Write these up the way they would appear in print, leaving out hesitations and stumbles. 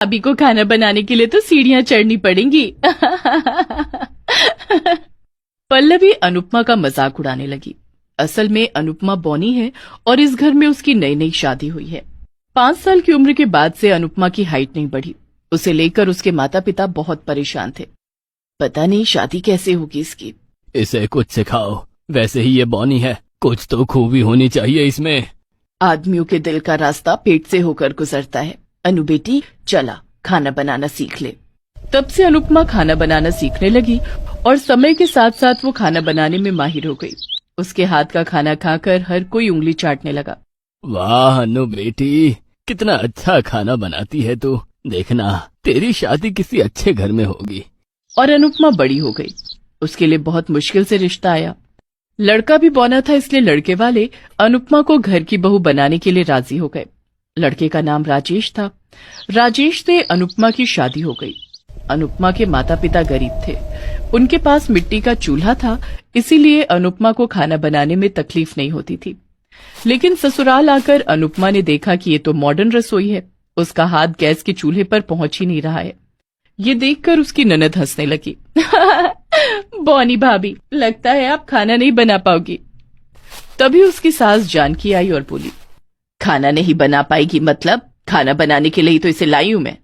अभी को खाना बनाने के लिए तो सीढ़ियां चढ़नी पड़ेंगी। पल्लवी अनुपमा का मजाक उड़ाने लगी। असल में अनुपमा बौनी है और इस घर में उसकी नई नई शादी हुई है। 5 साल की उम्र के बाद से अनुपमा की हाइट नहीं बढ़ी। उसे लेकर उसके माता पिता बहुत परेशान थे। पता नहीं शादी कैसे होगी इसकी। इसे कुछ सिखाओ, वैसे ही ये बौनी है, कुछ तो खूबी होनी चाहिए इसमें। आदमियों के दिल का रास्ता पेट से होकर गुजरता है। अनु बेटी चला खाना बनाना सीख ले। तब से अनुपमा खाना बनाना सीखने लगी और समय के साथ साथ वो खाना बनाने में माहिर हो गई। उसके हाथ का खाना खाकर हर कोई उंगली चाटने लगा। वाह अनु बेटी, कितना अच्छा खाना बनाती है तू। देखना तेरी शादी किसी अच्छे घर में होगी। और अनुपमा बड़ी हो गई। उसके लिए बहुत मुश्किल से रिश्ता आया। लड़का भी बौना था, इसलिए लड़के वाले अनुपमा को घर की बहू बनाने के लिए राजी हो गए। लड़के का नाम राजेश था। राजेश से अनुपमा की शादी हो गई। अनुपमा के माता पिता गरीब थे। उनके पास मिट्टी का चूल्हा था, इसीलिए अनुपमा को खाना बनाने में तकलीफ नहीं होती थी। लेकिन ससुराल आकर अनुपमा ने देखा कि ये तो मॉडर्न रसोई है। उसका हाथ गैस के चूल्हे पर पहुंच ही नहीं रहा है। ये देखकर उसकी ननद हंसने लगी। बौनी भाभी, लगता है आप खाना नहीं बना पाओगी। तभी उसकी सास जानकी आई और बोली, खाना नहीं बना पाएगी मतलब? खाना बनाने के लिए ही तो इसे लाई हूं मैं।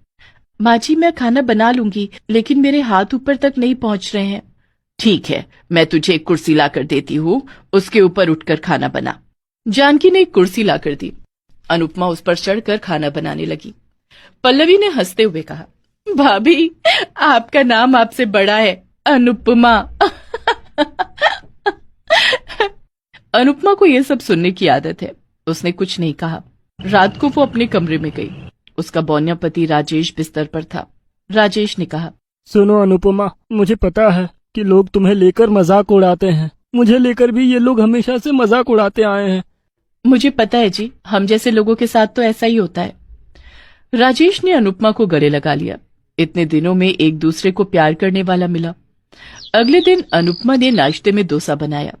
माँ जी मैं खाना बना लूंगी, लेकिन मेरे हाथ ऊपर तक नहीं पहुंच रहे हैं। ठीक है, मैं तुझे एक कुर्सी लाकर देती हूँ, उसके ऊपर उठकर खाना बना। जानकी ने एक कुर्सी लाकर दी। अनुपमा उस पर चढ़कर खाना बनाने लगी। पल्लवी ने हंसते हुए कहा, भाभी आपका नाम आपसे बड़ा है, अनुपमा। अनुपमा को यह सब सुनने की आदत है। उसने कुछ नहीं कहा। रात को वो अपने कमरे में गई। उसका बौनिया पति राजेश बिस्तर पर था। राजेश ने कहा, सुनो अनुपमा, मुझे पता है कि लोग तुम्हें लेकर मजाक उड़ाते हैं। मुझे लेकर भी ये लोग हमेशा से मजाक उड़ाते आए हैं। मुझे पता है जी, हम जैसे लोगों के साथ तो ऐसा ही होता है। राजेश ने अनुपमा को गले लगा लिया। इतने दिनों में एक दूसरे को प्यार करने वाला मिला। अगले दिन अनुपमा ने नाश्ते में डोसा बनाया।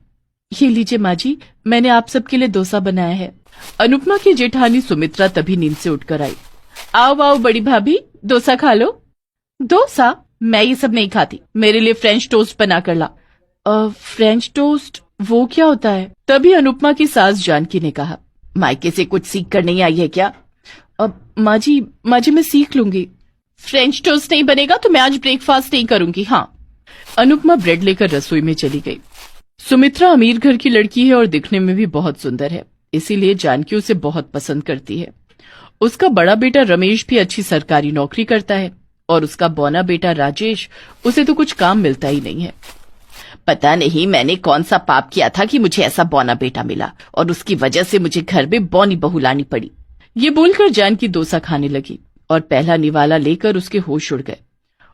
ये लीजिए माँ जी, मैंने आप सबके लिए डोसा बनाया है। अनुपमा की जेठानी सुमित्रा तभी नींद से उठकर आई। आओ आओ बड़ी भाभी, डोसा खा लो। डोसा? मैं ये सब नहीं खाती, मेरे लिए फ्रेंच टोस्ट बना कर ला। फ्रेंच टोस्ट वो क्या होता है? तभी अनुपमा की सास जानकी ने कहा, मायके से कुछ सीख कर नहीं आई है क्या? अब माँ जी मैं सीख लूंगी। फ्रेंच टोस्ट नहीं बनेगा तो मैं आज ब्रेकफास्ट नहीं करूंगी। हाँ। अनुपमा ब्रेड लेकर रसोई में चली गई। सुमित्रा अमीर घर की लड़की है और दिखने में भी बहुत सुंदर है, इसीलिए जानकी उसे बहुत पसंद करती है। उसका बड़ा बेटा रमेश भी अच्छी सरकारी नौकरी करता है और उसका बौना बेटा राजेश, उसे तो कुछ काम मिलता ही नहीं है। पता नहीं मैंने कौन सा पाप किया था कि मुझे ऐसा बौना बेटा मिला और उसकी वजह से मुझे घर में बौनी बहू लानी पड़ी। ये बोलकर जानकी डोसा खाने लगी और पहला निवाला लेकर उसके होश उड़ गए।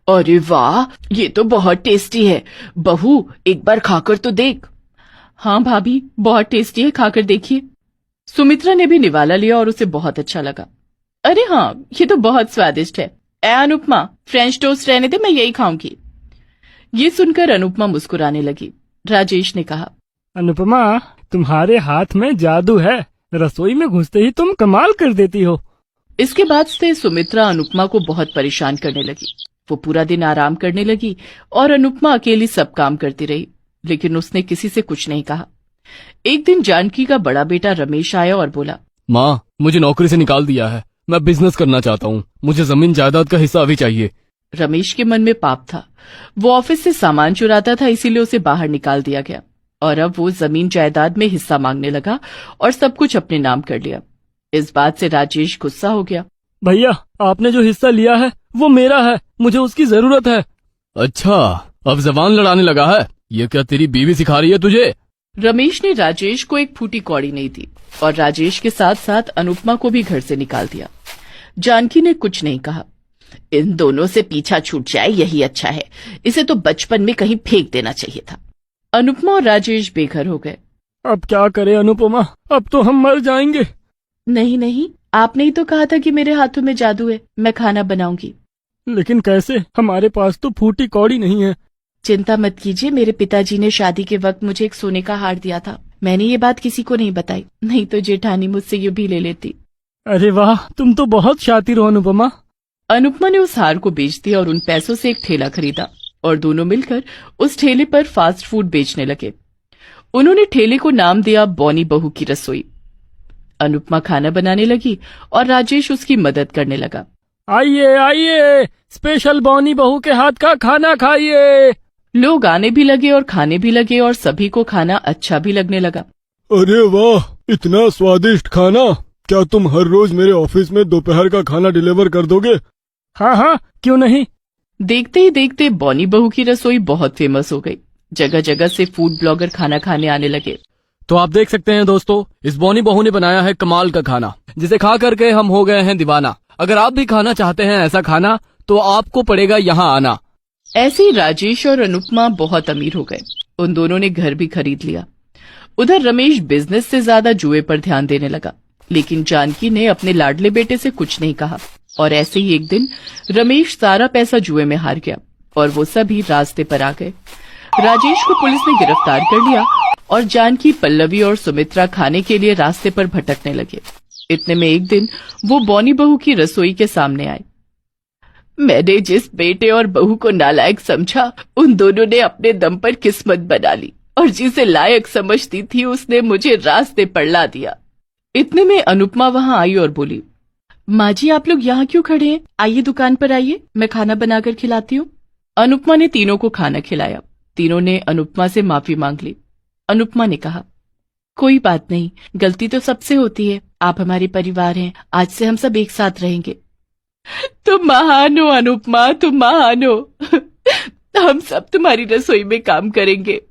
अरे वाह, ये तो बहुत टेस्टी है। बहू एक बार खाकर तो देख। हाँ भाभी, बहुत टेस्टी है, खाकर देखिए। सुमित्रा ने भी निवाला लिया और उसे बहुत अच्छा लगा। अरे हाँ, ये तो बहुत स्वादिष्ट है। ए अनुपमा, फ्रेंच टोस्ट रहने दे, मैं यही खाऊंगी। ये सुनकर अनुपमा मुस्कुराने लगी। राजेश ने कहा, अनुपमा, तुम्हारे हाथ में जादू है। रसोई में घुसते ही तुम कमाल कर देती हो। इसके बाद से सुमित्रा अनुपमा को बहुत परेशान करने लगी। वो पूरा दिन आराम करने लगी और अनुपमा अकेली सब काम करती रही, लेकिन उसने किसी से कुछ नहीं कहा। एक दिन जानकी का बड़ा बेटा रमेश आया और बोला, माँ, मुझे नौकरी से निकाल दिया है, मैं बिजनेस करना चाहता हूँ, मुझे जमीन जायदाद का हिस्सा भी चाहिए। रमेश के मन में पाप था। वो ऑफिस से सामान चुराता था, इसीलिए उसे बाहर निकाल दिया गया और अब वो जमीन जायदाद में हिस्सा मांगने लगा और सब कुछ अपने नाम कर लिया। इस बात से राजेश गुस्सा हो गया। भैया, आपने जो हिस्सा लिया है वो मेरा है, मुझे उसकी जरूरत है। अच्छा, अब जबान लड़ाने लगा है? ये क्या तेरी बीवी सिखा रही है तुझे? रमेश ने राजेश को एक फूटी कौड़ी नहीं दी और राजेश के साथ साथ अनुपमा को भी घर से निकाल दिया। जानकी ने कुछ नहीं कहा। इन दोनों से पीछा छूट जाए यही अच्छा है, इसे तो बचपन में कहीं फेंक देना चाहिए था। अनुपमा और राजेश बेघर हो गए। अब क्या करें अनुपमा, अब तो हम मर जाएंगे। नहीं नहीं, आपने ही तो कहा था कि मेरे हाथों में जादू है, मैं खाना बनाऊंगी। लेकिन कैसे? हमारे पास तो फूटी कौड़ी नहीं है। चिंता मत कीजिए, मेरे पिताजी ने शादी के वक्त मुझे एक सोने का हार दिया था। मैंने ये बात किसी को नहीं बताई, नहीं तो जेठानी मुझसे ये भी ले लेती। अरे वाह, तुम तो बहुत शातिर हो अनुपमा। अनुपमा ने उस हार को बेच दिया और उन पैसों से एक ठेला खरीदा और दोनों मिलकर उस ठेले पर फास्ट फूड बेचने लगे। उन्होंने ठेले को नाम दिया बॉनी बहू की रसोई। अनुपमा खाना बनाने लगी और राजेश उसकी मदद करने लगा। आइए आइए, स्पेशल बॉनी बहू के हाथ का खाना खाइए। लोग आने भी लगे और खाने भी लगे और सभी को खाना अच्छा भी लगने लगा। अरे वाह, इतना स्वादिष्ट खाना! क्या तुम हर रोज मेरे ऑफिस में दोपहर का खाना डिलीवर कर दोगे? हाँ हाँ, क्यों नहीं। देखते ही देखते बॉनी बहू की रसोई बहुत फेमस हो गई। जगह जगह से फूड ब्लॉगर खाना खाने आने लगे। तो आप देख सकते हैं दोस्तों, इस बॉनी बहू ने बनाया है कमाल का खाना, जिसे खा करके हम हो गए हैं दीवाना। अगर आप भी खाना चाहते हैं ऐसा खाना, तो आपको पड़ेगा यहाँ आना। ऐसे ही राजेश और अनुपमा बहुत अमीर हो गए। उन दोनों ने घर भी खरीद लिया। उधर रमेश बिजनेस से ज्यादा जुए पर ध्यान देने लगा, लेकिन जानकी ने अपने लाडले बेटे से कुछ नहीं कहा। और ऐसे ही एक दिन रमेश सारा पैसा जुए में हार गया और वो सभी रास्ते पर आ गए। राजेश को पुलिस ने गिरफ्तार कर लिया और जानकी, पल्लवी और सुमित्रा खाने के लिए रास्ते पर भटकने लगे। इतने में एक दिन वो बॉनी बहू की रसोई के सामने आए। मैंने जिस बेटे और बहू को नालायक समझा, उन दोनों ने अपने दम पर किस्मत बना ली और जिसे लायक समझती थी उसने मुझे रास्ते पर ला दिया। इतने में अनुपमा वहां आई और बोली, माँ जी आप लोग यहाँ क्यों खड़े हैं? आइए दुकान पर आइए, मैं खाना बनाकर खिलाती हूँ। अनुपमा ने तीनों को खाना खिलाया। तीनों ने अनुपमा से माफी मांग ली। अनुपमा ने कहा, कोई बात नहीं, गलती तो सबसे होती है। आप हमारे परिवार हैं, आज से हम सब एक साथ रहेंगे। तुम महान हो अनुपमा, तुम महान हो। हम सब तुम्हारी रसोई में काम करेंगे।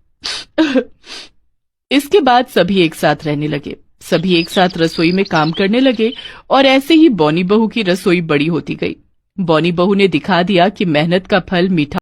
इसके बाद सभी एक साथ रहने लगे। सभी एक साथ रसोई में काम करने लगे और ऐसे ही बॉनी बहू की रसोई बड़ी होती गई। बॉनी बहू ने दिखा दिया कि मेहनत का फल मीठा